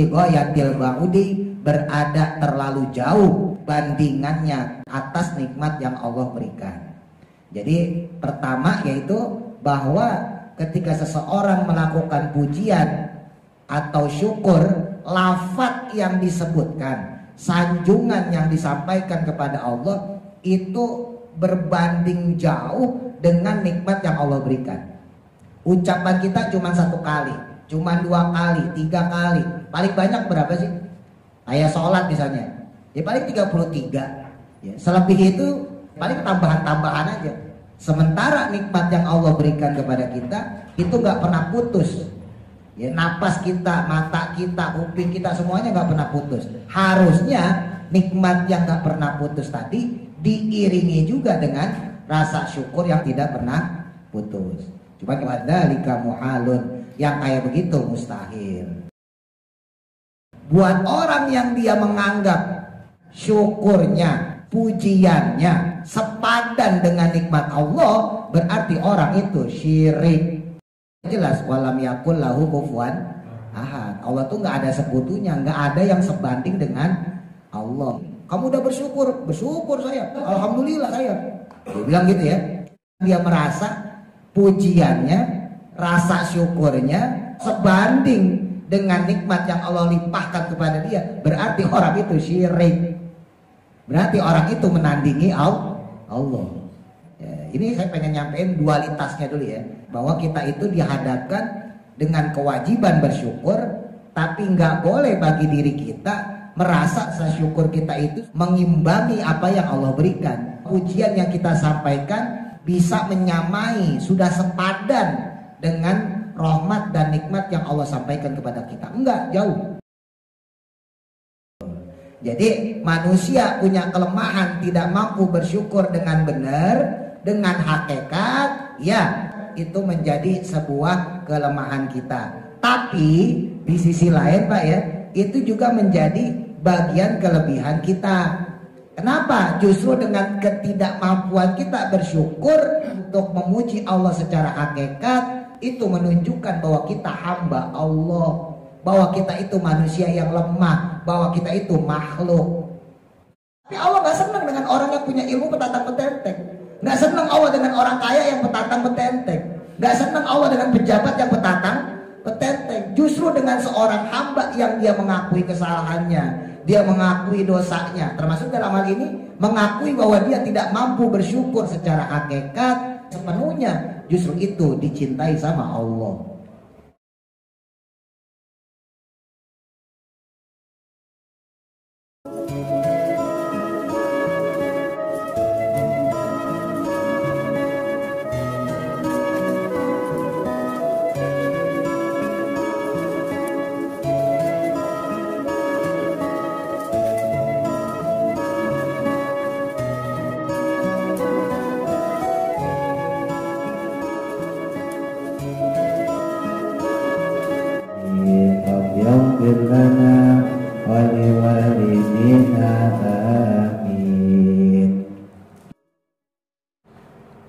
ghayatil ba'udi, berada terlalu jauh bandingannya atas nikmat yang Allah berikan. Jadi pertama yaitu bahwa ketika seseorang melakukan pujian atau syukur, lafaz yang disebutkan, sanjungan yang disampaikan kepada Allah itu berbanding jauh dengan nikmat yang Allah berikan. Ucapan kita cuma 1 kali, cuma 2 kali, 3 kali, paling banyak berapa sih? Kayak sholat misalnya, ya paling 33 ya. Selebih itu paling tambahan-tambahan aja. Sementara nikmat yang Allah berikan kepada kita itu gak pernah putus ya. Napas kita, mata kita, kuping kita, semuanya gak pernah putus. Harusnya nikmat yang gak pernah putus tadi diiringi juga dengan rasa syukur yang tidak pernah putus. Cuma kadzalika muhalun, yang kayak begitu mustahil. Buat orang yang dia menganggap syukurnya, pujiannya sepadan dengan nikmat Allah, berarti orang itu syirik. Jelas walam yakul lahu kufuwan ahad. Allah tuh nggak ada sekutunya, nggak ada yang sebanding dengan Allah. Kamu udah bersyukur? Bersyukur saya, alhamdulillah saya. Dia bilang gitu ya. Dia merasa pujiannya, rasa syukurnya sebanding dengan nikmat yang Allah limpahkan kepada dia, berarti orang itu syirik. Berarti orang itu menandingi Allah. Ya, ini saya pengen nyampein dualitasnya dulu ya, bahwa kita itu dihadapkan dengan kewajiban bersyukur, tapi nggak boleh bagi diri kita merasa syukur kita itu mengimbangi apa yang Allah berikan. Pujian yang kita sampaikan bisa menyamai, sudah sepadan dengan rahmat dan nikmat yang Allah sampaikan kepada kita. Enggak, jauh. Jadi manusia punya kelemahan, tidak mampu bersyukur dengan benar, dengan hakikat, ya itu menjadi sebuah kelemahan kita. Tapi di sisi lain Pak ya, itu juga menjadi bagian kelebihan kita. Kenapa? Justru dengan ketidakmampuan kita bersyukur untuk memuji Allah secara hakikat, itu menunjukkan bahwa kita hamba Allah, bahwa kita itu manusia yang lemah, bahwa kita itu makhluk. Tapi Allah gak senang dengan orang yang punya ilmu petatang petenteng, gak senang Allah dengan orang kaya yang petatang petenteng, gak senang Allah dengan pejabat yang petatang petenteng. Justru dengan seorang hamba yang dia mengakui kesalahannya, dia mengakui dosanya, termasuk dalam hal ini mengakui bahwa dia tidak mampu bersyukur secara hakikat sepenuhnya, justru itu dicintai sama Allah.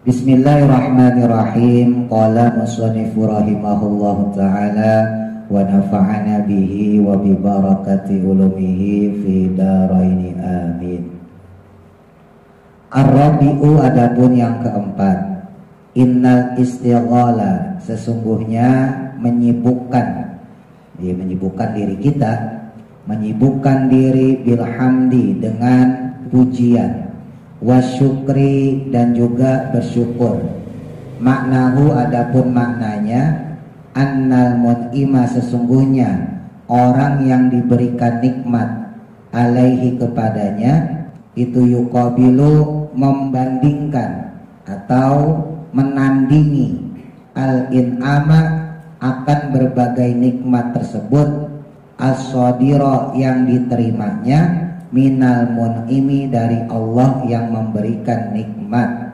Bismillahirrahmanirrahim. Qala musannifu rahimahullahu ta'ala wa nafa'ana bihi wa bi barakati ulumihi fi daraini amin. Ar-rabi'u, adapun yang keempat, innal istighala, sesungguhnya menyibukkan diri kita, menyibukkan diri bilhamdi, dengan pujian, wasyukri, dan juga bersyukur. Maknahu, adapun maknanya, annal mun'ima, sesungguhnya orang yang diberikan nikmat, alaihi, kepadanya, itu yuqabilu, membandingkan atau menandingi, al-in'ama, akan berbagai nikmat tersebut, as-sadira, yang diterimanya, minal mun'imi, dari Allah yang memberikan nikmat,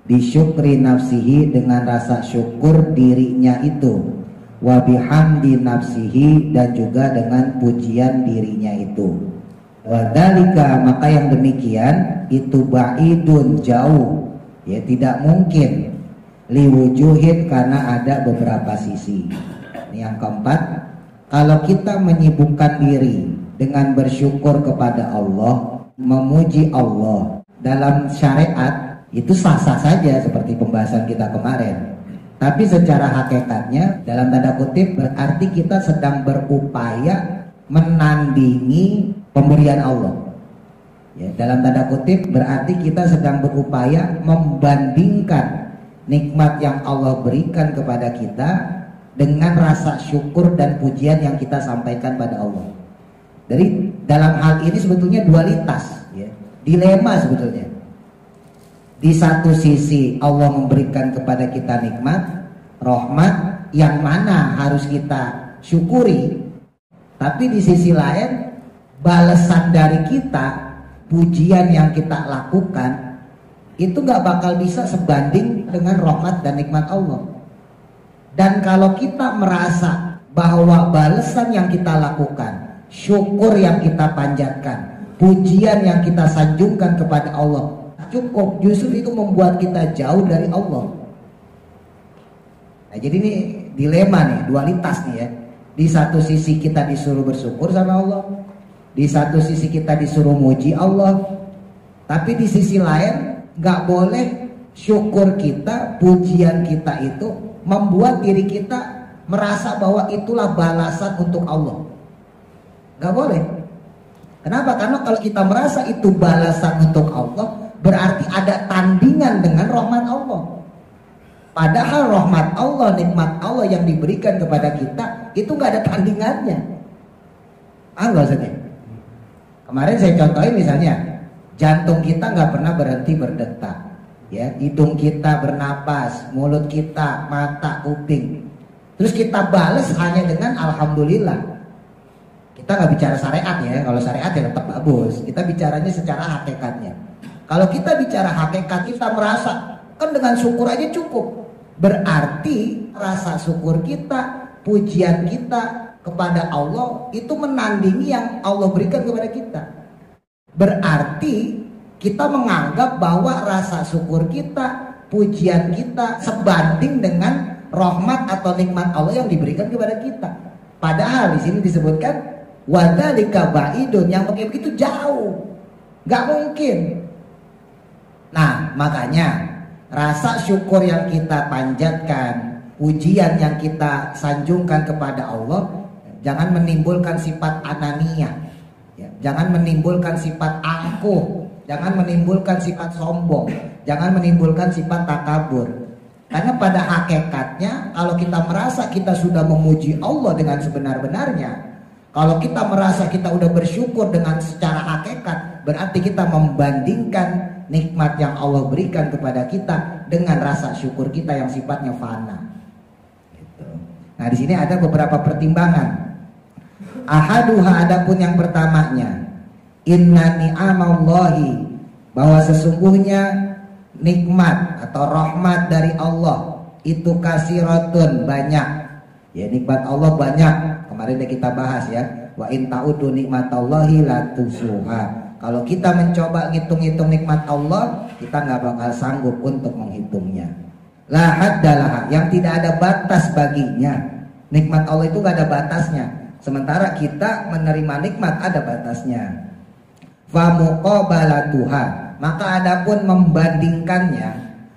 bisyukri nafsihi, dengan rasa syukur dirinya itu, wa bihamdi nafsihi, dan juga dengan pujian dirinya itu. Wadhalika, maka yang demikian itu ba'idun, jauh, ya tidak mungkin, liwujuhin, karena ada beberapa sisi. Ini yang keempat, kalau kita menyibukkan diri dengan bersyukur kepada Allah, memuji Allah dalam syariat, itu sah-sah saja seperti pembahasan kita kemarin. Tapi secara hakikatnya dalam tanda kutip berarti kita sedang berupaya menandingi pemberian Allah. Ya, dalam tanda kutip berarti kita sedang berupaya membandingkan nikmat yang Allah berikan kepada kita dengan rasa syukur dan pujian yang kita sampaikan pada Allah. Jadi dalam hal ini sebetulnya dualitas, ya, dilema sebetulnya. Di satu sisi Allah memberikan kepada kita nikmat, rahmat yang mana harus kita syukuri. Tapi di sisi lain balasan dari kita, pujian yang kita lakukan itu gak bakal bisa sebanding dengan rahmat dan nikmat Allah. Dan kalau kita merasa bahwa balasan yang kita lakukan, syukur yang kita panjatkan, pujian yang kita sanjungkan kepada Allah cukup, justru itu membuat kita jauh dari Allah. Nah, jadi ini dilema nih, dualitas nih ya. Di satu sisi kita disuruh bersyukur sama Allah, di satu sisi kita disuruh muji Allah, tapi di sisi lain gak boleh syukur kita, pujian kita itu membuat diri kita merasa bahwa itulah balasan untuk Allah. Gak boleh. Kenapa? Karena kalau kita merasa itu balasan untuk Allah, berarti ada tandingan dengan rahmat Allah. Padahal rahmat Allah, nikmat Allah yang diberikan kepada kita itu gak ada tandingannya. Maksudnya kemarin saya contohin misalnya, jantung kita gak pernah berhenti berdetak, ya, hidung kita bernapas, mulut kita, mata, kuping, terus kita balas hanya dengan alhamdulillah. Kita nggak bicara syariat ya, kalau syariat ya tetap bagus. Kita bicaranya secara hakikatnya. Kalau kita bicara hakikat, kita merasa kan dengan syukur aja cukup. Berarti rasa syukur kita, pujian kita kepada Allah itu menandingi yang Allah berikan kepada kita. Berarti kita menganggap bahwa rasa syukur kita, pujian kita sebanding dengan rahmat atau nikmat Allah yang diberikan kepada kita. Padahal di sini disebutkan wadzalika ba'idun, yang begitu jauh, nggak mungkin. Nah, makanya rasa syukur yang kita panjatkan, pujian yang kita sanjungkan kepada Allah, jangan menimbulkan sifat ananiyah, ya, jangan menimbulkan sifat angkuh, jangan menimbulkan sifat sombong, jangan menimbulkan sifat takabur. Karena pada hakikatnya kalau kita merasa kita sudah memuji Allah dengan sebenar-benarnya, kalau kita merasa kita udah bersyukur dengan secara hakikat, berarti kita membandingkan nikmat yang Allah berikan kepada kita dengan rasa syukur kita yang sifatnya fana. Gitu. Nah, di sini ada beberapa pertimbangan. Ahaduha, adapun yang pertamanya, inna ni'amallahi, bahwa sesungguhnya nikmat atau rahmat dari Allah itu kasiratun, banyak. Ya, nikmat Allah banyak. Kemarin kita bahas ya, wa in ta'udu nikmatallahi la tuhsuha. Kalau kita mencoba ngitung-ngitung nikmat Allah, kita nggak bakal sanggup untuk menghitungnya. La haddalah, yang tidak ada batas baginya. Nikmat Allah itu nggak ada batasnya. Sementara kita menerima nikmat ada batasnya. Fa muqabalatuha, maka adapun membandingkannya,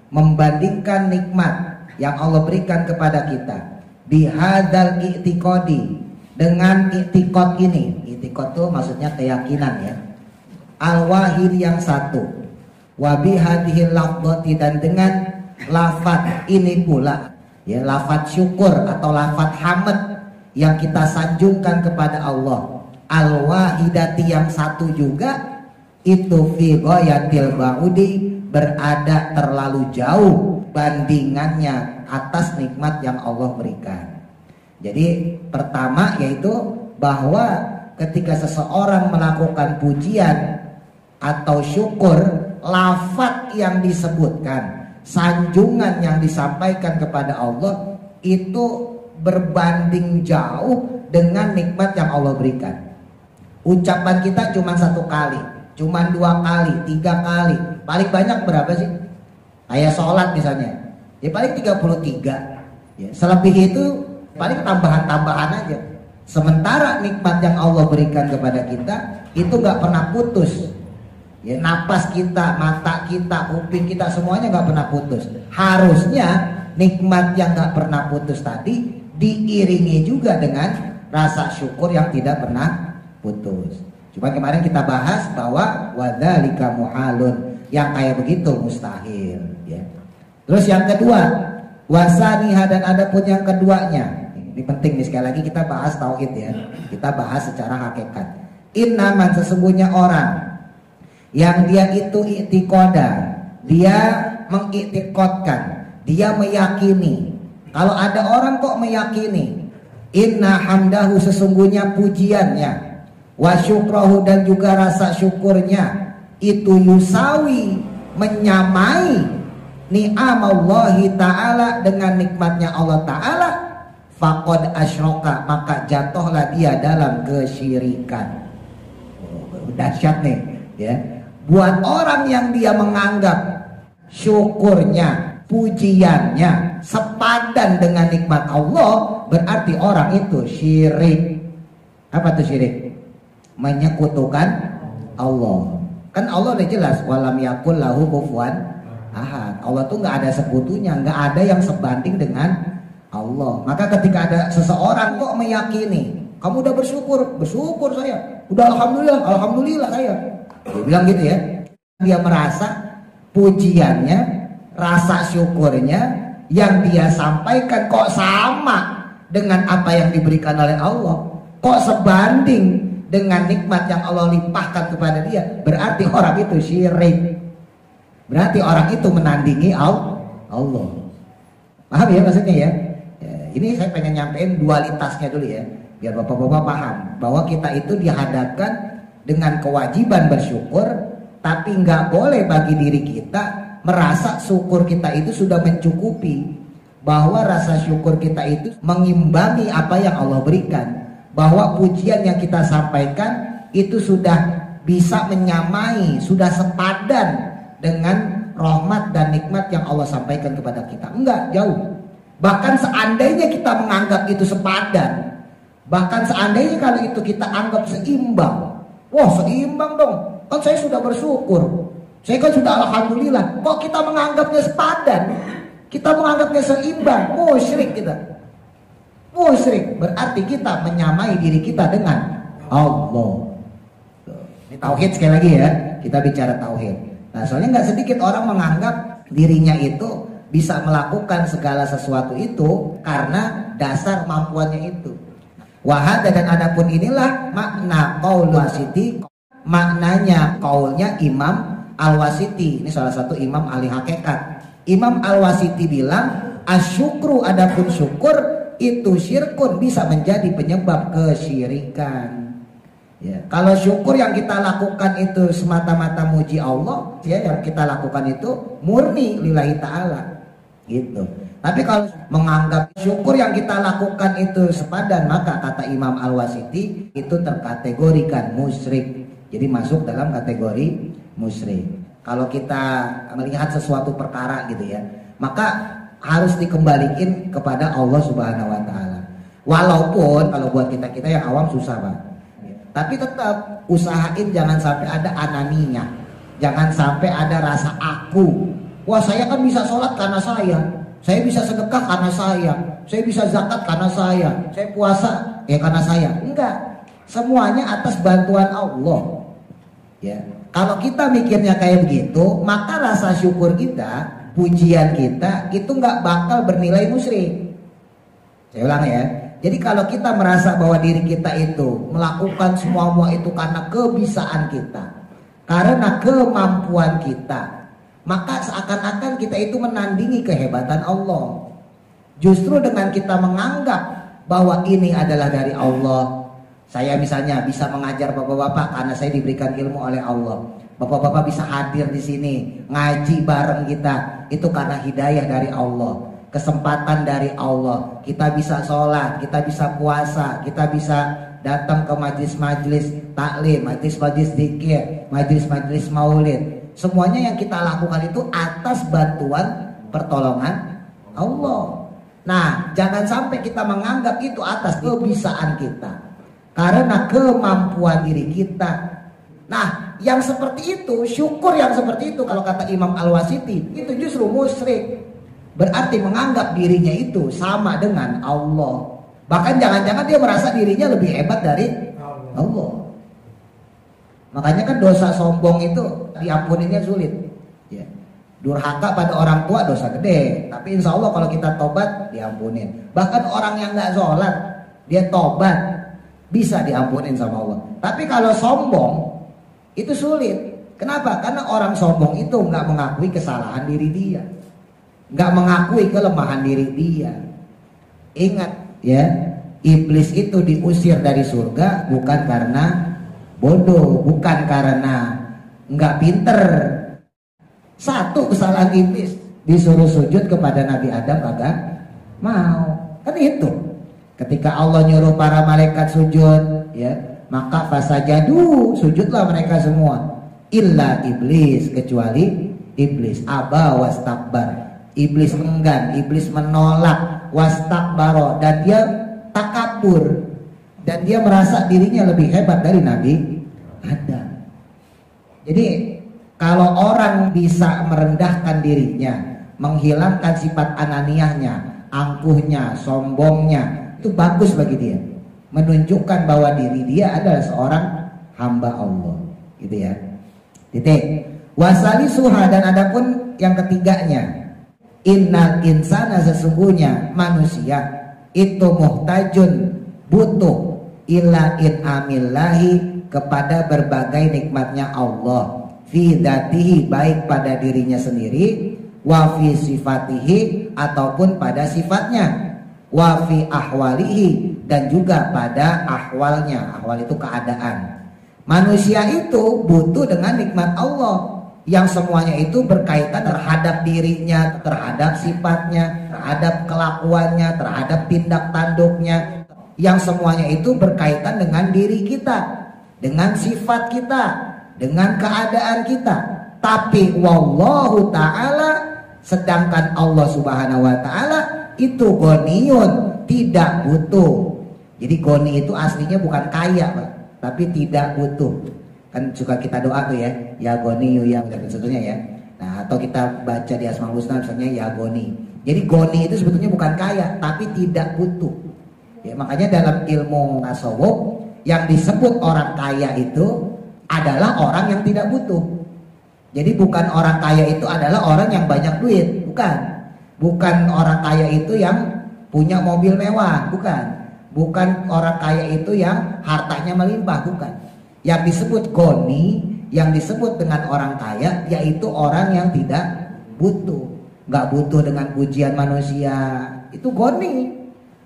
membandingkan nikmat yang Allah berikan kepada kita bihadzal i'tiqadi, dengan i'tiqad ini. I'tiqad itu maksudnya keyakinan ya. Al-wahid yang satu, wa bihadhil lafdhati, dan dengan lafaz ini pula ya, lafaz syukur atau lafaz hamd yang kita sanjungkan kepada Allah, al-wahidati yang satu juga, itu fi ghayatil ba'udi, berada terlalu jauh bandingannya atas nikmat yang Allah berikan. Jadi pertama yaitu bahwa ketika seseorang melakukan pujian atau syukur, lafaz yang disebutkan, sanjungan yang disampaikan kepada Allah itu berbanding jauh dengan nikmat yang Allah berikan. Ucapan kita cuma satu kali, cuma 2 kali, 3 kali, paling banyak berapa sih? Kayak sholat misalnya, ya paling 33 ya. Selebih itu paling tambahan-tambahan aja. Sementara nikmat yang Allah berikan kepada kita itu nggak pernah putus. Ya, napas kita, mata kita, kuping kita, semuanya nggak pernah putus. Harusnya nikmat yang nggak pernah putus tadi diiringi juga dengan rasa syukur yang tidak pernah putus. Cuma kemarin kita bahas bahwa wadzalika muhalun, yang kayak begitu mustahil. Ya. Terus yang kedua, wasaniha, dan adapun yang keduanya. Ini penting nih, sekali lagi kita bahas tauhid ya. Kita bahas secara hakikat. Innaman, sesungguhnya orang yang dia itu i'tiqoda, dia mengiktikotkan, dia meyakini. Kalau ada orang kok meyakini, inna hamdahu, sesungguhnya pujiannya, wa syukrahu, dan juga rasa syukurnya, itu yusawi, menyamai ni'amallahi ta'ala, dengan nikmatnya Allah ta'ala, faqad asyroka, maka jatuhlah dia dalam kesyirikan. Dahsyat nih ya. Buat orang yang dia menganggap syukurnya, pujiannya sepadan dengan nikmat Allah, berarti orang itu syirik. Apa tuh syirik? Menyekutukan Allah. Kan Allah udah jelas, walam yakul lahu kufuwan ahad. Allah tuh nggak ada sekutunya, nggak ada yang sebanding dengan Allah. Maka ketika ada seseorang kok meyakini, kamu udah bersyukur saya, udah alhamdulillah saya, dia bilang gitu ya. Dia merasa pujiannya, rasa syukurnya yang dia sampaikan kok sama dengan apa yang diberikan oleh Allah, kok sebanding dengan nikmat yang Allah limpahkan kepada dia, berarti orang itu syirik. Berarti orang itu menandingi Allah. Paham ya maksudnya ya? Ini saya pengen nyampein dualitasnya dulu ya, biar bapak-bapak paham bahwa kita itu dihadapkan dengan kewajiban bersyukur, tapi nggak boleh bagi diri kita merasa syukur kita itu sudah mencukupi, bahwa rasa syukur kita itu mengimbangi apa yang Allah berikan, bahwa pujian yang kita sampaikan itu sudah bisa menyamai, sudah sepadan dengan rahmat dan nikmat yang Allah sampaikan kepada kita. Enggak, jauh. Bahkan seandainya kita menganggap itu sepadan, bahkan seandainya kalau itu kita anggap seimbang, wah seimbang dong, kan saya sudah bersyukur, saya kan sudah alhamdulillah, kok kita menganggapnya sepadan, kita menganggapnya seimbang, musyrik kita. Musyrik berarti kita menyamai diri kita dengan Allah. Ini tauhid sekali lagi ya, kita bicara tauhid. Nah soalnya nggak sedikit orang menganggap dirinya itu bisa melakukan segala sesuatu itu karena dasar kemampuannya itu. Wahada, dan adapun inilah makna qaul Wasiti, maknanya qaulnya Imam Al-Wasiti. Ini salah satu imam ahli hakikat. Imam Al-Wasiti bilang asyukru, adapun syukur itu syirkun, bisa menjadi penyebab kesyirikan. Ya, kalau syukur yang kita lakukan itu semata-mata muji Allah, ya, yang kita lakukan itu murni lillahi ta'ala gitu. Tapi kalau menganggap syukur yang kita lakukan itu sepadan, maka kata Imam Al-Wasiti itu terkategorikan musyrik. Jadi masuk dalam kategori musyrik. Kalau kita melihat sesuatu perkara gitu ya, maka harus dikembalikan kepada Allah Subhanahu wa taala. Walaupun kalau buat kita yang awam susah, Pak. Tapi tetap usahain jangan sampai ada ananinya. Jangan sampai ada rasa aku. Wah, saya kan bisa sholat karena saya bisa sedekah karena saya bisa zakat karena saya puasa ya karena saya. Enggak. Semuanya atas bantuan Allah. Ya. Kalau kita mikirnya kayak begitu, maka rasa syukur kita, pujian kita itu nggak bakal bernilai musyrik. Saya ulang ya. Jadi kalau kita merasa bahwa diri kita itu melakukan semua itu karena kebisaan kita, karena kemampuan kita, maka seakan-akan kita itu menandingi kehebatan Allah. Justru dengan kita menganggap bahwa ini adalah dari Allah. Saya misalnya bisa mengajar bapak-bapak karena saya diberikan ilmu oleh Allah. Bapak-bapak bisa hadir di sini, ngaji bareng kita, itu karena hidayah dari Allah, kesempatan dari Allah. Kita bisa sholat, kita bisa puasa, kita bisa datang ke majlis-majlis taklim, majlis-majlis zikir, majlis-majlis maulid. Semuanya yang kita lakukan itu atas bantuan pertolongan Allah. Nah, jangan sampai kita menganggap itu atas kebisaan kita, karena kemampuan diri kita. Nah, yang seperti itu, syukur yang seperti itu, kalau kata Imam Al-Wasiti, itu justru musyrik. Berarti menganggap dirinya itu sama dengan Allah. Bahkan jangan-jangan dia merasa dirinya lebih hebat dari Allah. Makanya kan dosa sombong itu diampuninya sulit. Ya. Durhaka pada orang tua dosa gede, tapi insya Allah kalau kita tobat diampunin. Bahkan orang yang nggak sholat, dia tobat bisa diampunin sama Allah. Tapi kalau sombong itu sulit. Kenapa? Karena orang sombong itu nggak mengakui kesalahan diri dia, nggak mengakui kelemahan diri dia. Ingat ya, iblis itu diusir dari surga bukan karena bodoh, bukan karena nggak pinter. Satu kesalahan iblis, disuruh sujud kepada Nabi Adam kagak mau. Kan itu. Ketika Allah nyuruh para malaikat sujud, ya, maka fasajadu, sujudlah mereka semua. Illa iblis, kecuali iblis. Aba wastakbar. Iblis enggan, iblis menolak, wastakbaro, dan dia takabur, dan dia merasa dirinya lebih hebat dari Nabi Adam. Jadi kalau orang bisa merendahkan dirinya, menghilangkan sifat ananiahnya, angkuhnya, sombongnya, itu bagus bagi dia. Menunjukkan bahwa diri dia adalah seorang hamba Allah, gitu ya. Titik. Wasalisuha, dan adapun yang ketiganya, innal insana, sesungguhnya manusia itu muhtajun, butuh, ila in'amillahi, kepada berbagai nikmatnya Allah, fi dzatihi, baik pada dirinya sendiri, wa fi sifatihi, ataupun pada sifatnya, wa fi ahwalihi, dan juga pada ahwalnya. Ahwal itu keadaan. Manusia itu butuh dengan nikmat Allah, yang semuanya itu berkaitan terhadap dirinya, terhadap sifatnya, terhadap kelakuannya, terhadap tindak tanduknya, yang semuanya itu berkaitan dengan diri kita, dengan sifat kita, dengan keadaan kita. Tapi wallahu ta'ala, sedangkan Allah subhanahu wa ta'ala itu ghaniyun, tidak butuh. Jadi goni itu aslinya bukan kaya, Pak, tapi tidak butuh. Kan suka kita doa tuh ya goni yang dan sebagainya ya. Nah, atau kita baca di Asmaul Husna misalnya ya goni. Jadi goni itu sebetulnya bukan kaya, tapi tidak butuh. Ya, makanya dalam ilmu tasawuf yang disebut orang kaya itu adalah orang yang tidak butuh. Jadi bukan orang kaya itu adalah orang yang banyak duit, bukan. Bukan orang kaya itu yang punya mobil mewah, bukan. Bukan orang kaya itu yang hartanya melimpah, bukan. Yang disebut goni, yang disebut dengan orang kaya, yaitu orang yang tidak butuh. Gak butuh dengan pujian manusia, itu goni.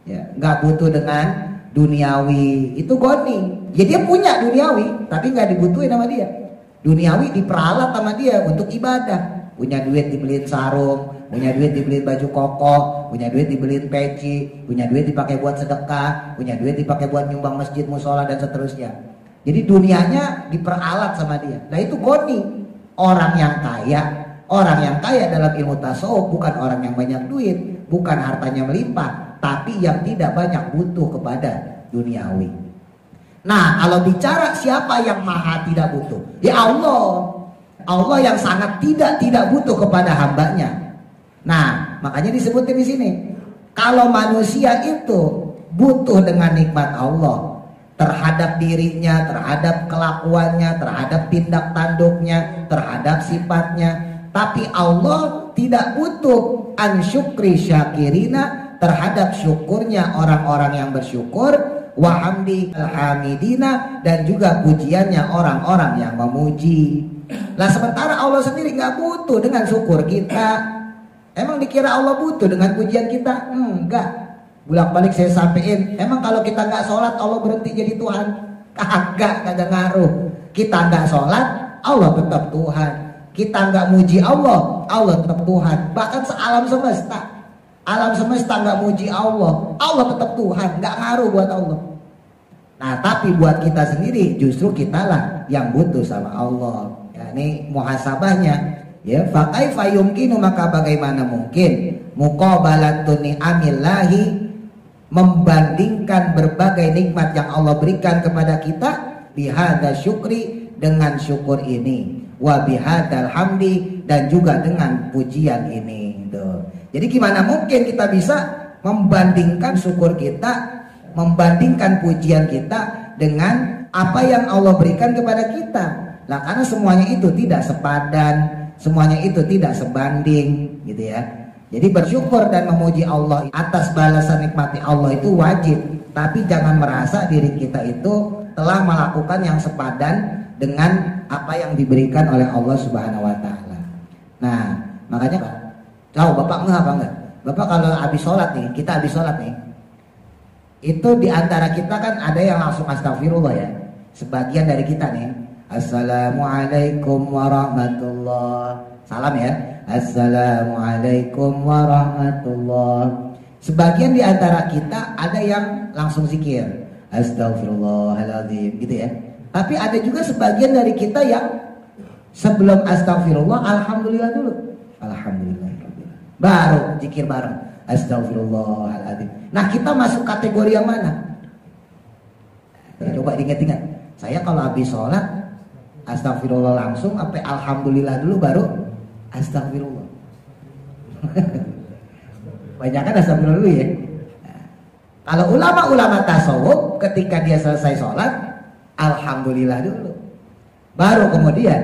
Ya, gak butuh dengan duniawi, itu goni. Ya dia punya duniawi, tapi gak dibutuhin sama dia. Duniawi diperalat sama dia untuk ibadah. Punya duit dibeliin sarung, punya duit dibeliin baju koko, punya duit dibeliin peci, punya duit dipakai buat sedekah, punya duit dipakai buat nyumbang masjid, musola, dan seterusnya. Jadi dunianya diperalat sama dia. Nah itu goni. Orang yang kaya dalam ilmu tasawuf bukan orang yang banyak duit, bukan hartanya melimpah, tapi yang tidak banyak butuh kepada duniawi. Nah, kalau bicara siapa yang maha tidak butuh, ya Allah. Allah yang sangat tidak butuh kepada hambanya. Nah, makanya disebutin di sini. Kalau manusia itu butuh dengan nikmat Allah terhadap dirinya, terhadap kelakuannya, terhadap tindak tanduknya, terhadap sifatnya, tapi Allah tidak butuh an syukri syakirina, terhadap syukurnya orang-orang yang bersyukur, wa hamdi alhamidina, dan juga pujiannya orang-orang yang memuji. Nah, sementara Allah sendiri nggak butuh dengan syukur kita. Emang dikira Allah butuh dengan pujian kita? Enggak. Bolak-balik saya sampaikan, emang kalau kita nggak sholat Allah berhenti jadi Tuhan? Kagak ngaruh. Kita nggak sholat, Allah tetap Tuhan. Kita nggak muji Allah, Allah tetap Tuhan. Bahkan sealam semesta, alam semesta nggak muji Allah, Allah tetap Tuhan. Nggak ngaruh buat Allah. Nah, tapi buat kita sendiri justru kitalah yang butuh sama Allah. Ya, ini muhasabahnya. Ya, fa kaifa yumkinu, maka bagaimana mungkin muqabalatun ni'amillahi, membandingkan berbagai nikmat yang Allah berikan kepada kita, bihadza syukri, dengan syukur ini, wa bihadzal hamdi, dan juga dengan pujian ini. Tuh. Jadi gimana mungkin kita bisa membandingkan syukur kita, membandingkan pujian kita dengan apa yang Allah berikan kepada kita? Nah, karena semuanya itu tidak sepadan, semuanya itu tidak sebanding, gitu ya. Jadi bersyukur dan memuji Allah atas balasan nikmati Allah itu wajib, tapi jangan merasa diri kita itu telah melakukan yang sepadan dengan apa yang diberikan oleh Allah Subhanahu wa taala. Nah, makanya tahu Bapak apa enggak? Bapak kalau habis sholat nih, kita habis sholat nih, itu diantara kita kan ada yang langsung astagfirullah ya. Sebagian dari kita nih, assalamualaikum warahmatullah, salam ya, assalamualaikum warahmatullah. Sebagian diantara kita ada yang langsung zikir, astagfirullahaladzim, gitu ya. Tapi ada juga sebagian dari kita yang sebelum astagfirullah, alhamdulillah dulu, alhamdulillah, baru zikir bareng, astagfirullahaladzim. Nah, kita masuk kategori yang mana? Coba diingat-ingat. Saya kalau habis sholat astagfirullah langsung, sampai alhamdulillah dulu baru astagfirullah. Banyak kan astagfirullah dulu ya. Nah, kalau ulama-ulama tasawuf ketika dia selesai sholat, alhamdulillah dulu, baru kemudian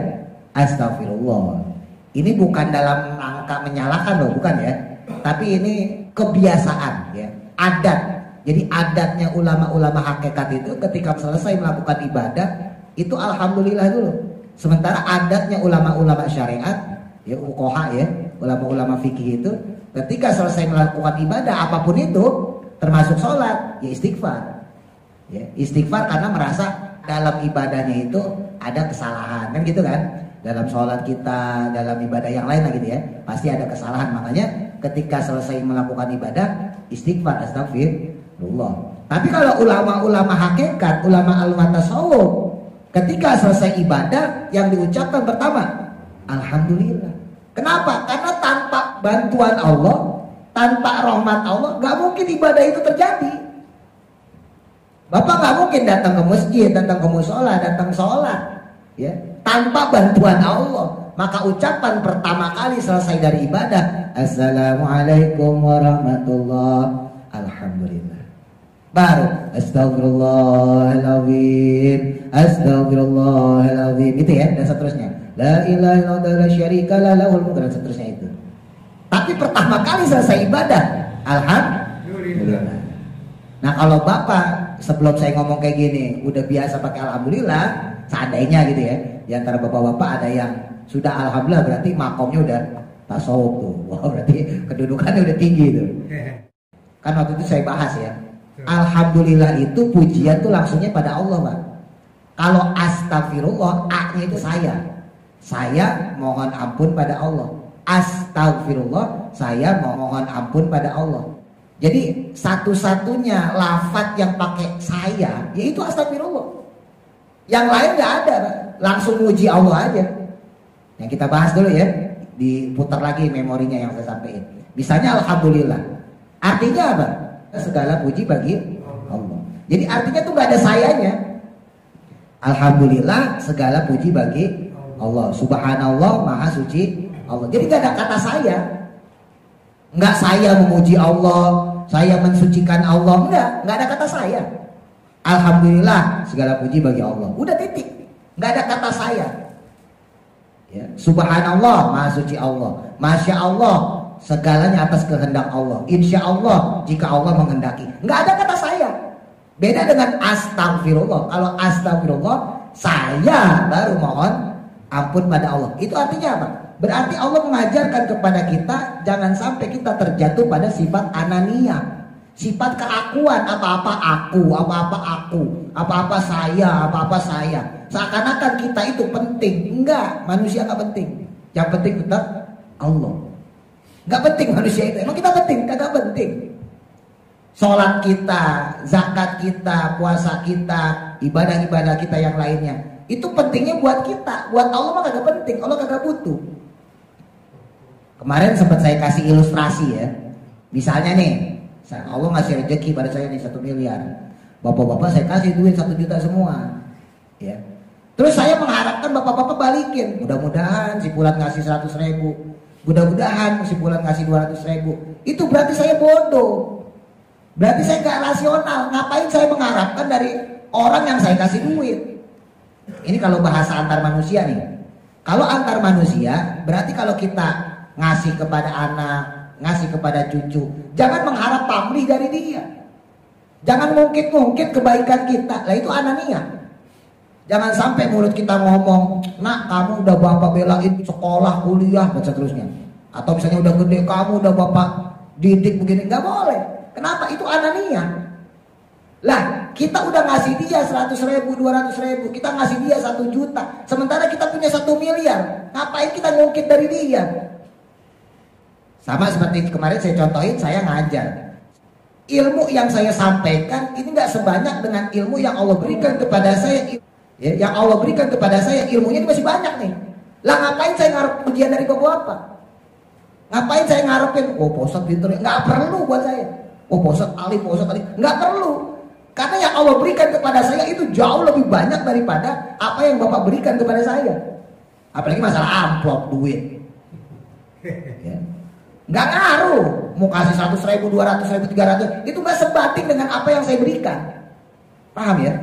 astagfirullah. Ini bukan dalam rangka menyalahkan loh, bukan ya. Tapi ini kebiasaan ya, adat. Jadi adatnya ulama-ulama hakikat itu ketika selesai melakukan ibadah itu alhamdulillah dulu. Sementara adatnya ulama-ulama syariat ya, fuqaha ya, ulama-ulama fikih itu ketika selesai melakukan ibadah apapun itu termasuk sholat ya istighfar. Ya, istighfar karena merasa dalam ibadahnya itu ada kesalahan, kan gitu kan? Dalam sholat kita, dalam ibadah yang lain lah gitu ya, pasti ada kesalahan. Makanya ketika selesai melakukan ibadah istighfar, astagfirullah. Tapi kalau ulama-ulama hakikat, ulama tasawuf, ketika selesai ibadah yang diucapkan pertama alhamdulillah. Kenapa? Karena tanpa bantuan Allah, tanpa rahmat Allah, gak mungkin ibadah itu terjadi. Bapak gak mungkin datang ke masjid, datang ke musola, datang sholat ya, tanpa bantuan Allah. Maka ucapan pertama kali selesai dari ibadah, assalamualaikum warahmatullah, alhamdulillah. Baru astagfirullahaladzim, astagfirullahaladzim, itu ya, dan seterusnya. La ilaha illallah la syarikalah lahul mulku, dan seterusnya itu. Tapi pertama kali selesai ibadah, alhamdulillah. Nah, kalau Bapak sebelum saya ngomong kayak gini udah biasa pakai alhamdulillah, seandainya gitu ya, di antara bapak-bapak ada yang sudah alhamdulillah, berarti makomnya udah tasawuf tuh. Wah, berarti kedudukannya udah tinggi tuh. Kan waktu itu saya bahas ya, alhamdulillah itu pujian tuh langsungnya pada Allah, Pak. Kalau astagfirullah, A-nya itu saya mohon ampun pada Allah. Astagfirullah, saya mohon ampun pada Allah. Jadi satu-satunya lafaz yang pakai saya yaitu astagfirullah. Yang lain nggak ada, Pak. Langsung muji Allah aja. Yang kita bahas dulu ya, diputar lagi memorinya yang saya sampaikan. Misalnya alhamdulillah, artinya apa? Segala puji bagi Allah. Jadi artinya tuh nggak ada sayanya. Alhamdulillah, segala puji bagi Allah. Subhanallah, maha suci Allah. Jadi nggak ada kata saya. Nggak saya memuji Allah, saya mensucikan Allah, nggak ada kata saya. Alhamdulillah, segala puji bagi Allah. Udah titik, nggak ada kata saya. Ya, subhanallah, maha suci Allah. Masya Allah, segalanya atas kehendak Allah. Insya Allah, jika Allah menghendaki. Nggak ada kata saya. Beda dengan astagfirullah. Kalau astagfirullah, saya baru mohon ampun pada Allah. Itu artinya apa? Berarti Allah mengajarkan kepada kita jangan sampai kita terjatuh pada sifat anania, sifat keakuan, apa-apa aku, apa-apa aku, apa-apa saya. Seakan-akan kita itu penting. Enggak, manusia enggak penting. Yang penting tetap Allah. Enggak penting manusia itu. Emang kita penting? Kagak penting. Sholat kita, zakat kita, puasa kita, ibadah-ibadah kita yang lainnya, itu pentingnya buat kita. Buat Allah mah kagak penting. Allah kagak butuh. Kemarin sempat saya kasih ilustrasi ya. Misalnya nih, Allah ngasih rezeki pada saya nih 1 miliar. Bapak-bapak saya kasih duit 1 juta semua. Ya. Terus saya mengharapkan bapak-bapak balikin. Mudah-mudahan si Fulan ngasih 100 ribu. Mudah-mudahan si Fulan ngasih 200 ribu. Itu berarti saya bodoh. Berarti saya gak rasional. Ngapain saya mengharapkan dari orang yang saya kasih duit? Ini kalau bahasa antar manusia nih. Kalau antar manusia, berarti kalau kita ngasih kepada anak, ngasih kepada cucu, jangan mengharap pamrih dari dia. Jangan ngungkit-ngungkit kebaikan kita. Lah itu anania. Jangan sampai mulut kita ngomong, "Nak, kamu udah bapak belain sekolah, kuliah," dan seterusnya. Atau misalnya udah gede, "Kamu udah bapak didik begini." Nggak boleh. Kenapa? Itu anania. Lah, kita udah ngasih dia 100 ribu, 200 ribu, kita ngasih dia 1 juta. Sementara kita punya 1 miliar. Ngapain kita ngungkit dari dia? Sama seperti kemarin saya contohin, saya ngajar. Ilmu yang saya sampaikan ini nggak sebanyak dengan ilmu yang Allah berikan kepada saya. Ya, yang Allah berikan kepada saya ilmunya ini masih banyak nih. Lah ngapain saya ngarep ujian dari bapak-bapak? Ngapain saya ngarepin, "Oh Pak Ustadz pinter ya?" Nggak perlu buat saya. "Oh Pak Ustadz alim, Pak Ustadz alim." Nggak perlu. Karena yang Allah berikan kepada saya itu jauh lebih banyak daripada apa yang bapak berikan kepada saya. Apalagi masalah amplop duit. Ya. Nggak ngaruh mau kasih 100 ribu, 200 ribu, 300, itu nggak sebanding dengan apa yang saya berikan. Paham ya?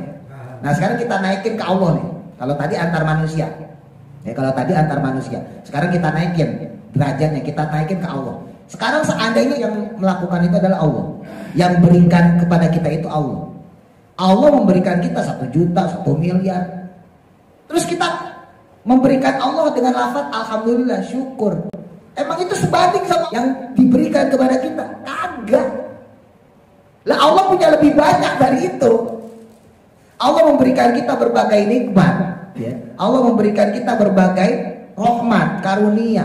Nah sekarang kita naikin ke Allah nih. Kalau tadi antar manusia, ya kalau tadi antar manusia, sekarang kita naikin derajatnya, kita naikin ke Allah. Sekarang seandainya yang melakukan itu adalah Allah, yang berikan kepada kita itu Allah. Allah memberikan kita 1 juta, 1 miliar. Terus kita memberikan Allah dengan lafaz alhamdulillah, syukur. Emang itu sebanding sama yang diberikan kepada kita? Kagak. Lah Allah punya lebih banyak dari itu. Allah memberikan kita berbagai nikmat, ya. Allah memberikan kita berbagai rahmat, karunia.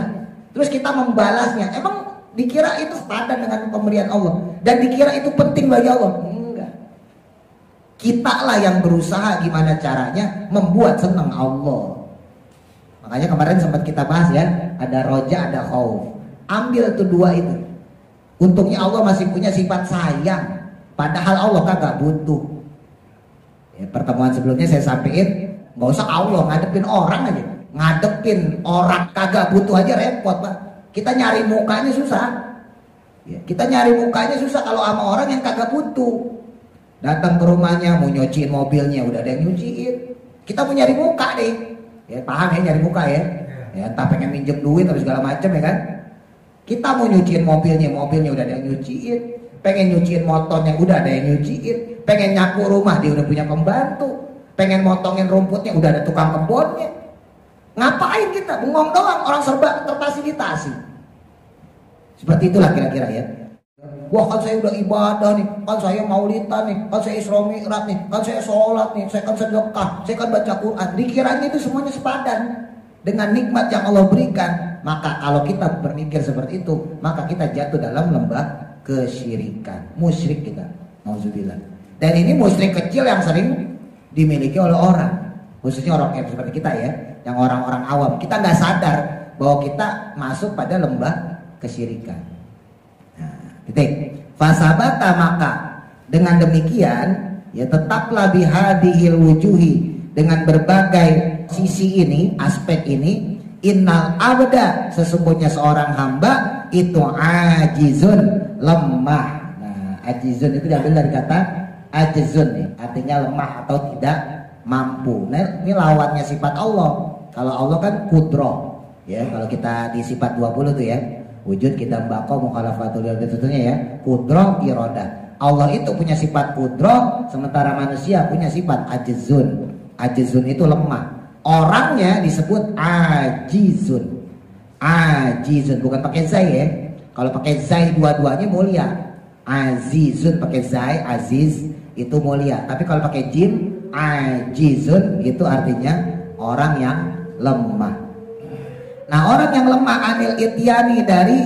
Terus kita membalasnya. Emang dikira itu sepadan dengan pemberian Allah dan dikira itu penting bagi Allah? Enggak. Kita lah yang berusaha gimana caranya membuat senang Allah. Makanya kemarin sempat kita bahas ya, ada roja, ada khauf. Ambil tuh 2 itu. Untungnya Allah masih punya sifat sayang, padahal Allah kagak butuh. Ya, pertemuan sebelumnya saya sampaikan, nggak usah Allah, ngadepin orang aja. Ngadepin orang kagak butuh aja repot, Pak. Kita nyari mukanya susah. Ya, kita nyari mukanya susah kalau sama orang yang kagak butuh. Datang ke rumahnya mau nyuciin mobilnya, udah ada yang nyuciin. Kita mau nyari muka deh. Ya, paham ya, nyari muka ya. Ya, entah pengen minjem duit atau segala macam ya kan. Kita mau nyuciin mobilnya udah ada yang nyuciin. Pengen nyuciin motornya udah ada yang nyuciin. Pengen nyapu rumah dia udah punya pembantu. Pengen motongin rumputnya udah ada tukang kebunnya. Ngapain kita? Bengong doang, orang serba terfasilitasi. Seperti itulah kira-kira ya. Wah kan saya udah ibadah nih, kan saya maulidan nih, kan saya Isra Mi'raj nih, kan saya sholat nih, saya kan sedekah, saya kan baca Quran. Dikiranya itu semuanya sepadan dengan nikmat yang Allah berikan. Maka kalau kita berpikir seperti itu, maka kita jatuh dalam lembah kesyirikan, musyrik kita. Nauzubillah. Dan ini musyrik kecil yang sering dimiliki oleh orang, khususnya orang seperti kita ya, yang orang-orang awam. Kita nggak sadar bahwa kita masuk pada lembah kesyirikan. Fasabata, maka dengan demikian ya tetaplah bihadihil wujuhi, dengan berbagai sisi ini, aspek ini, innal abda, sesungguhnya seorang hamba itu ajizun, lemah. Nah, ajizun itu diambil dari kata ajizun nih, artinya lemah atau tidak mampu. Nah, ini lawannya sifat Allah. Kalau Allah kan kudroh ya, kalau kita di sifat 20 tuh ya, wujud, kita bako, mukhalafatul tentunya ya, kudroh, irodah. Allah itu punya sifat kudroh, sementara manusia punya sifat ajizun. Ajizun itu lemah. Orangnya disebut ajizun. Ajizun bukan pakai zai ya. Kalau pakai zai dua-duanya mulia. Azizun pakai zai, aziz itu mulia. Tapi kalau pakai jim, ajizun itu artinya orang yang lemah. Nah, orang yang lemah anil ityani, dari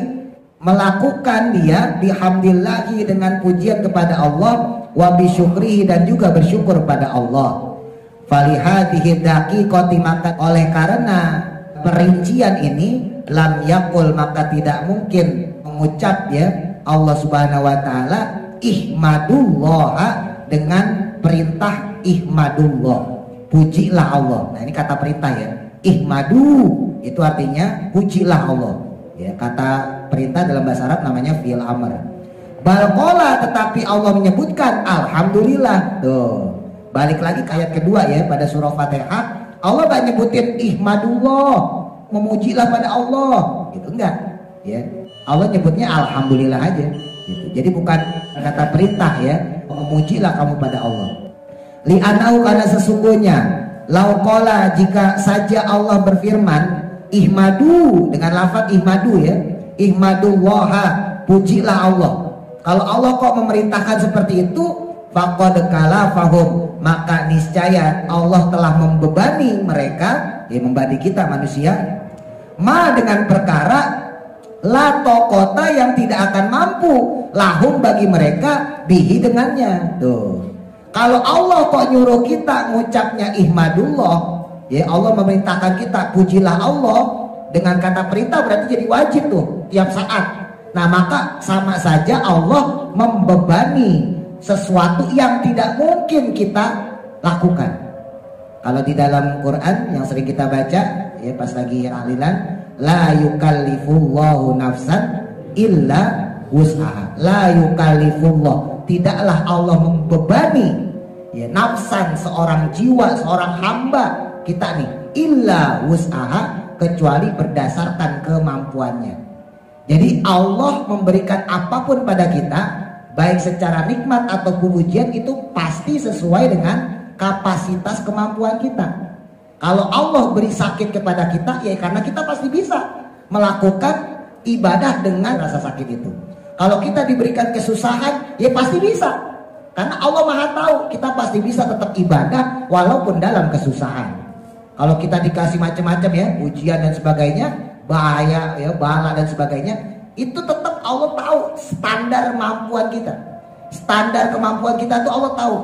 melakukan dia bihamdillahi, dengan pujian kepada Allah, wa bisyukrihi, dan juga bersyukur pada Allah. Falihadihi daqiqati, maka oleh karena perincian ini, lam yakul maka tidak mungkin mengucap ya Allah Subhanahu wa taala ihmadullah dengan perintah ihmadullah, pujilah Allah. Nah ini kata perintah ya, ihmadu itu artinya pujilah Allah ya. Kata perintah dalam bahasa Arab namanya fi'il amr. Balqola tetapi Allah menyebutkan alhamdulillah. Tuh balik lagi ke ayat kedua ya pada surah Fatihah, Allah gak nyebutin ihmadullah, memujilah pada Allah gitu, enggak ya. Allah nyebutnya alhamdulillah aja gitu. Jadi bukan kata perintah ya, memujilah kamu pada Allah. Li'anahu karena sesungguhnya lauqala jika saja Allah berfirman ihmadu dengan lafaz ihmadu ya, ihmadullaha pujilah Allah. Kalau Allah kok memerintahkan seperti itu, faqad kalafahum maka niscaya Allah telah membebani mereka, ya membebani kita manusia, ma dengan perkara la taqata yang tidak akan mampu lahum bagi mereka bihi dengannya. Tuh. Kalau Allah kok nyuruh kita ngucapnya ihmadullah, ya Allah memerintahkan kita pujilah Allah dengan kata perintah berarti jadi wajib tuh tiap saat. Nah maka sama saja Allah membebani sesuatu yang tidak mungkin kita lakukan. Kalau di dalam Quran yang sering kita baca ya pas lagi tahlilan, la yukallifullahu nafsan illa wus'aha. La yukallifullah, tidaklah Allah membebani ya nafsan seorang jiwa, seorang hamba kita nih, illa wus'aha kecuali berdasarkan kemampuannya. Jadi Allah memberikan apapun pada kita, baik secara nikmat ataupun ujian, itu pasti sesuai dengan kapasitas kemampuan kita. Kalau Allah beri sakit kepada kita, ya karena kita pasti bisa melakukan ibadah dengan rasa sakit itu. Kalau kita diberikan kesusahan, ya pasti bisa. Karena Allah Maha tahu, kita pasti bisa tetap ibadah walaupun dalam kesusahan. Kalau kita dikasih macam-macam ya, ujian dan sebagainya, bahaya ya, bala dan sebagainya, itu tetap Allah tahu standar kemampuan kita. Standar kemampuan kita tuh Allah tahu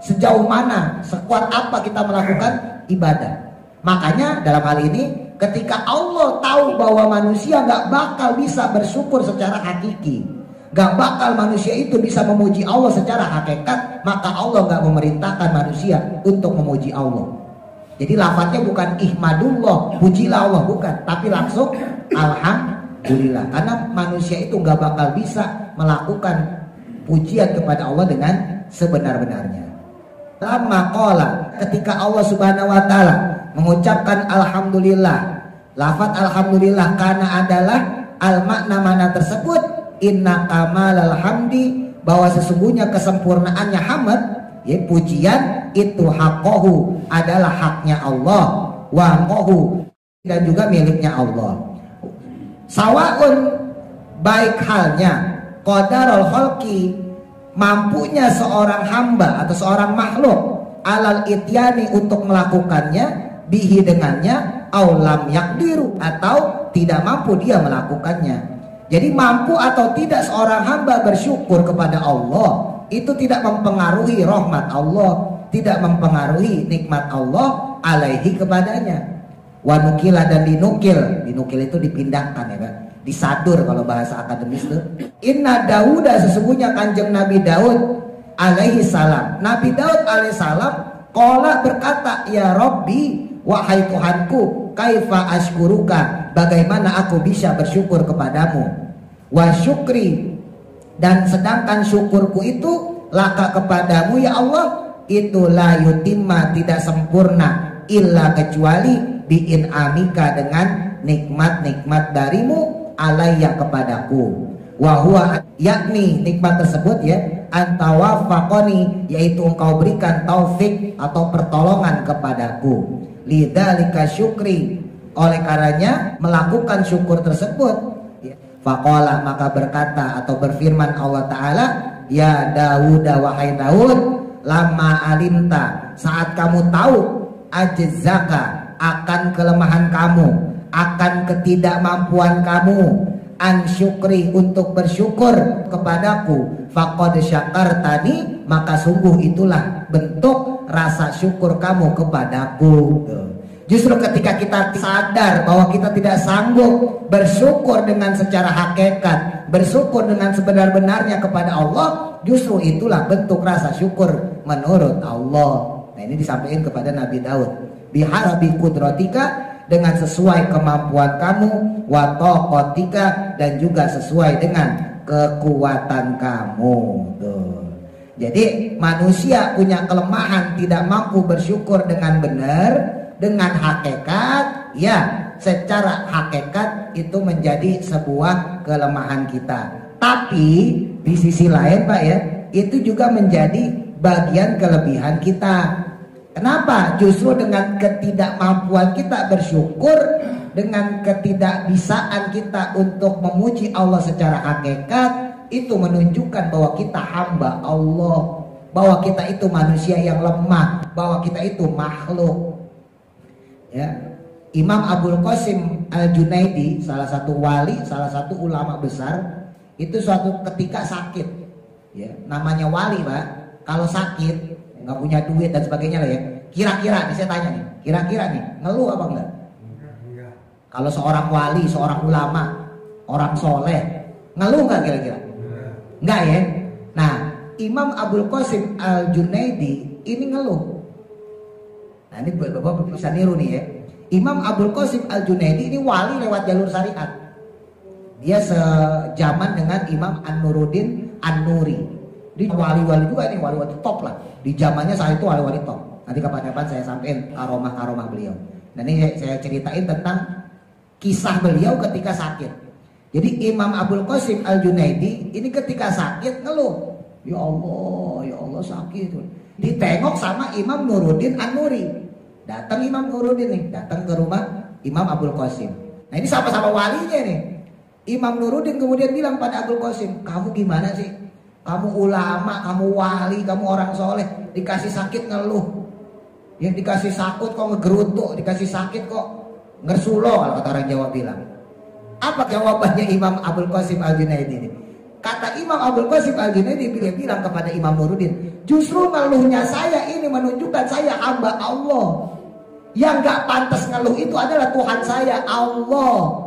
sejauh mana, sekuat apa kita melakukan ibadah. Makanya dalam hal ini ketika Allah tahu bahwa manusia gak bakal bisa bersyukur secara hakiki, gak bakal manusia itu bisa memuji Allah secara hakikat, maka Allah gak memerintahkan manusia untuk memuji Allah. Jadi lafadznya bukan ihmadullah, pujilah Allah, bukan, tapi langsung alhamdulillah. Karena manusia itu gak bakal bisa melakukan pujian kepada Allah dengan sebenar-benarnya. Lama qala, ketika Allah Subhanahu wa taala mengucapkan alhamdulillah, lafadz alhamdulillah karena adalah al makna mana tersebut inna kamalal hamdi, bahwa sesungguhnya kesempurnaannya hamd ya pujian itu haqqahu adalah haknya Allah, wa qahu dan juga miliknya Allah. Sawaun baik halnya qadarul khalqi mampunya seorang hamba atau seorang makhluk alal ityani untuk melakukannya bihi dengannya, aulam yakdiru atau tidak mampu dia melakukannya. Jadi mampu atau tidak seorang hamba bersyukur kepada Allah itu tidak mempengaruhi rahmat Allah, tidak mempengaruhi nikmat Allah alaihi kepadanya. Wa nukila dan dinukil itu dipindahkan ya kan, disadur kalau bahasa akademis itu. Inna Dauda sesungguhnya kanjeng Nabi Daud alaihi salam, Nabi Daud alaihi salam qala berkata, ya Rabbi wahai Tuhanku, kaifa ashkuruka, bagaimana aku bisa bersyukur kepadamu, wa syukri dan sedangkan syukurku itu laka kepadamu ya Allah, itu la yutimma tidak sempurna illa kecuali bi'in amika dengan nikmat-nikmat darimu alayya kepadaku, wahua yakni nikmat tersebut ya antawafaqoni yaitu engkau berikan taufik atau pertolongan kepadaku, lidzalika syukri oleh karenanya melakukan syukur tersebut. Faqala maka berkata atau berfirman Allah Ta'ala, ya Daud wahai Daud, lama alimta saat kamu tahu ajzaka akan kelemahan kamu, akan ketidakmampuan kamu, an syukri untuk bersyukur kepadaku, faqad syakartani maka sungguh itulah bentuk rasa syukur kamu kepadaku. Justru ketika kita sadar bahwa kita tidak sanggup bersyukur dengan secara hakikat, bersyukur dengan sebenar-benarnya kepada Allah, justru itulah bentuk rasa syukur menurut Allah. Nah, ini disampaikan kepada Nabi Daud. Bihasbi kudratika, dengan sesuai kemampuan kamu, wa taqatika, dan juga sesuai dengan kekuatan kamu. Tuh. Jadi manusia punya kelemahan, tidak mampu bersyukur dengan benar, dengan hakikat. Ya, secara hakikat itu menjadi sebuah kelemahan kita. Tapi di sisi lain Pak ya, itu juga menjadi bagian kelebihan kita. Kenapa? Justru dengan ketidakmampuan kita bersyukur, dengan ketidakbisaan kita untuk memuji Allah secara hakikat, itu menunjukkan bahwa kita hamba Allah, bahwa kita itu manusia yang lemah, bahwa kita itu makhluk. Ya. Imam Abul Qasim Al-Junaidi, salah satu wali, salah satu ulama besar, itu suatu ketika sakit. Ya, namanya wali Pak, kalau sakit nggak punya duit dan sebagainya lah ya. Kira-kira nih saya tanya nih, kira-kira nih ngeluh apa enggak? Enggak. Kalau seorang wali, seorang ulama, orang soleh, ngeluh nggak kira-kira? Enggak ya. Nah, Imam Abul Qasim Al-Junaidi ini ngeluh. Nah, ini Bapak bisa niru nih ya. Imam Abul Qasim Al-Junaidi ini wali lewat jalur syariat. Dia sejaman dengan Imam An-Nuruddin An-Nuri. Di wali-wali juga nih, wali-wali top lah. Di zamannya saat itu wali-wali top. Nanti kapan-kapan saya sampaikan aroma-aroma beliau. Dan ini saya ceritain tentang kisah beliau ketika sakit. Jadi Imam Abul Qasim Al-Junaidi ini ketika sakit ngeluh. Ya Allah sakit. Ditengok sama Imam Nuruddin An-Nuri. Datang Imam Nuruddin nih, datang ke rumah Imam Abul Qasim. Nah ini sama-sama walinya nih. Imam Nuruddin kemudian bilang pada Abul Qasim, kamu gimana sih? Kamu ulama, kamu wali, kamu orang soleh, dikasih sakit ngeluh. Ya dikasih sakit kok ngegerutuk, dikasih sakit kok ngersulo, kalau kata orang Jawa bilang. Apa jawabannya Imam Abul Qasim Al-Junaidi ini? Kata Imam Abul Qasim Al-Junaidi bilang kepada Imam Nuruddin, justru ngeluhnya saya ini menunjukkan saya hamba Allah. Yang gak pantas ngeluh itu adalah Tuhan saya, Allah.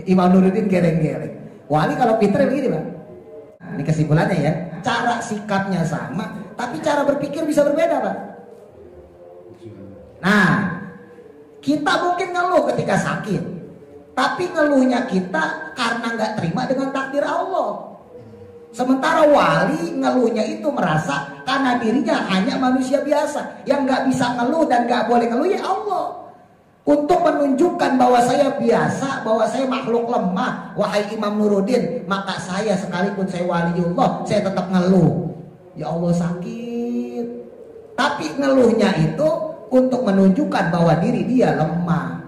Imam Nuruddin geleng-geleng. Wali kalau pinter begini Pak. Nah, ini kesimpulannya ya. Cara sikapnya sama, tapi cara berpikir bisa berbeda Pak. Nah, kita mungkin ngeluh ketika sakit, tapi ngeluhnya kita karena nggak terima dengan takdir Allah. Sementara wali ngeluhnya itu merasa karena dirinya hanya manusia biasa yang nggak bisa ngeluh dan nggak boleh ngeluh ya Allah. Untuk menunjukkan bahwa saya biasa, bahwa saya makhluk lemah, wahai Imam Nuruddin, maka saya sekalipun saya waliullah, saya tetap ngeluh. Ya Allah sakit. Tapi ngeluhnya itu untuk menunjukkan bahwa diri dia lemah.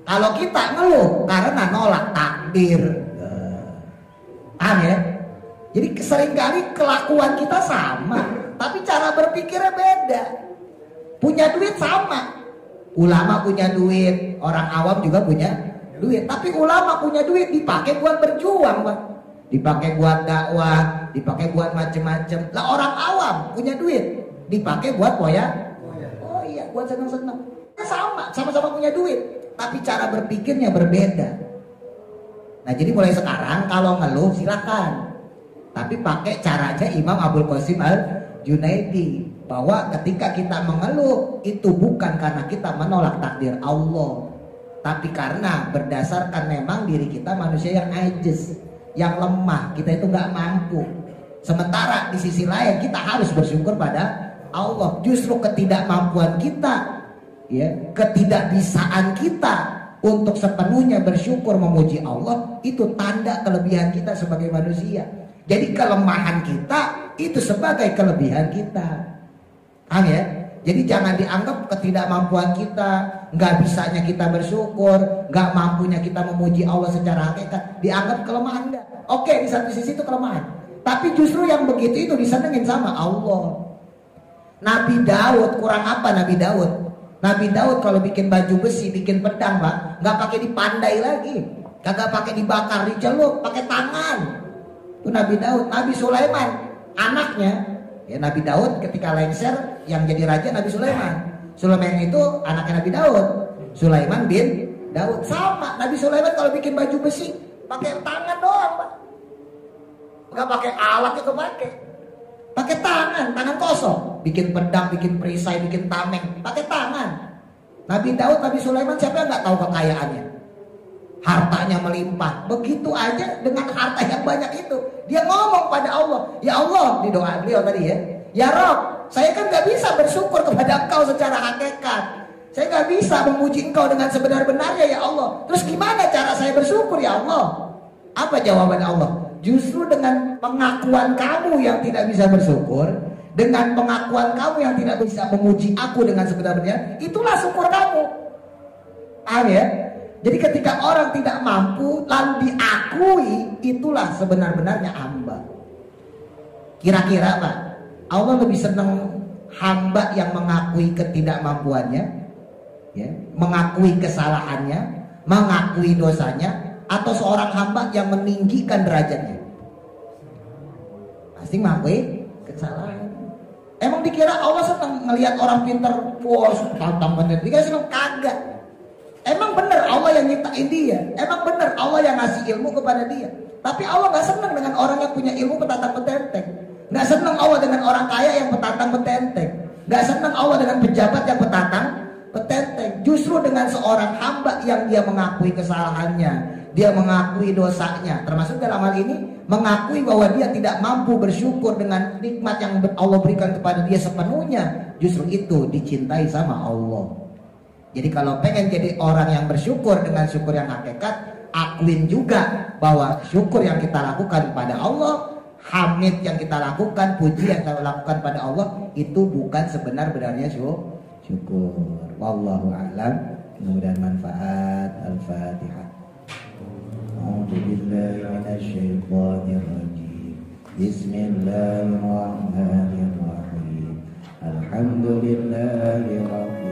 Kalau kita ngeluh karena nolak takdir. Paham ya? Jadi seringkali kelakuan kita sama, tapi cara berpikirnya beda. Punya duit sama. Ulama punya duit, orang awam juga punya duit. Tapi ulama punya duit dipakai buat berjuang, Pak. Dipakai buat dakwah, dipakai buat macem-macem. Lah orang awam punya duit, dipakai buat Oh iya, buat seneng-seneng. Sama-sama punya duit, tapi cara berpikirnya berbeda. Nah jadi mulai sekarang kalau ngeluh silakan, tapi pakai caranya Imam Abul Qasim Al-Junaidi. Bahwa ketika kita mengeluh itu bukan karena kita menolak takdir Allah, tapi karena berdasarkan memang diri kita manusia yang ajiz, yang lemah, kita itu nggak mampu. Sementara di sisi lain kita harus bersyukur pada Allah. Justru ketidakmampuan kita, ya, ketidakbisaan kita untuk sepenuhnya bersyukur memuji Allah itu tanda kelebihan kita sebagai manusia. Jadi kelemahan kita itu sebagai kelebihan kita. Paham ya? Jadi jangan dianggap ketidakmampuan kita, nggak bisanya kita bersyukur, nggak mampunya kita memuji Allah secara hakikat, dianggap kelemahan enggak. Oke, di satu sisi itu kelemahan. Tapi justru yang begitu itu disenengin sama Allah. Nabi Daud, kurang apa Nabi Daud? Nabi Daud kalau bikin baju besi, bikin pedang Pak, nggak pakai dipandai lagi, kagak pakai dibakar, dicelup, pakai tangan. Itu Nabi Daud. Nabi Sulaiman, anaknya, ya Nabi Daud ketika lengser yang jadi raja Nabi Sulaiman. Sulaiman itu anaknya Nabi Daud. Sulaiman bin Daud sama. Nabi Sulaiman kalau bikin baju besi pakai tangan doang, Pak. Enggak pakai alat itu pakai tangan kosong. Bikin pedang, bikin perisai, bikin tameng, pakai tangan. Nabi Daud, Nabi Sulaiman siapa yang nggak tahu kekayaannya? Hartanya melimpah. Begitu aja dengan harta yang banyak itu, dia ngomong pada Allah, ya Allah, di doa beliau tadi ya Rob, saya kan nggak bisa bersyukur kepada Engkau secara hakikat. Saya nggak bisa memuji Engkau dengan sebenar-benarnya ya Allah. Terus gimana cara saya bersyukur ya Allah? Apa jawaban Allah? Justru dengan pengakuan kamu yang tidak bisa bersyukur, dengan pengakuan kamu yang tidak bisa memuji aku dengan sebenar-benarnya, itulah syukur kamu. Paham ya? Jadi ketika orang tidak mampu lalu diakui, itulah sebenar-benarnya hamba. Kira-kira Pak, Allah lebih senang hamba yang mengakui ketidakmampuannya, ya, mengakui kesalahannya, mengakui dosanya, atau seorang hamba yang meninggikan derajatnya? Pasti mengakui kesalahan. Emang dikira Allah senang ngelihat orang pintar, wah tantang bener, dikira senang? Kagak. Emang bener Allah yang nyiptain dia, emang bener Allah yang ngasih ilmu kepada dia. Tapi Allah gak senang dengan orang yang punya ilmu petantang petenteng. Gak senang Allah dengan orang kaya yang petantang petenteng. Gak senang Allah dengan pejabat yang petantang petenteng. Justru dengan seorang hamba yang dia mengakui kesalahannya, dia mengakui dosanya, termasuk dalam hal ini mengakui bahwa dia tidak mampu bersyukur dengan nikmat yang Allah berikan kepada dia sepenuhnya. Justru itu dicintai sama Allah. Jadi kalau pengen jadi orang yang bersyukur dengan syukur yang hakikat, akuin juga bahwa syukur yang kita lakukan pada Allah, hamid yang kita lakukan, puji yang kita lakukan pada Allah, itu bukan sebenar-benarnya syukur. Wallahu a'lam. Mudah-mudahan manfaat. Al-Fatihah. A'udzubillahi minasyaitonir rajim. Bismillahirrahmanirrahim. Alhamdulillahirabbil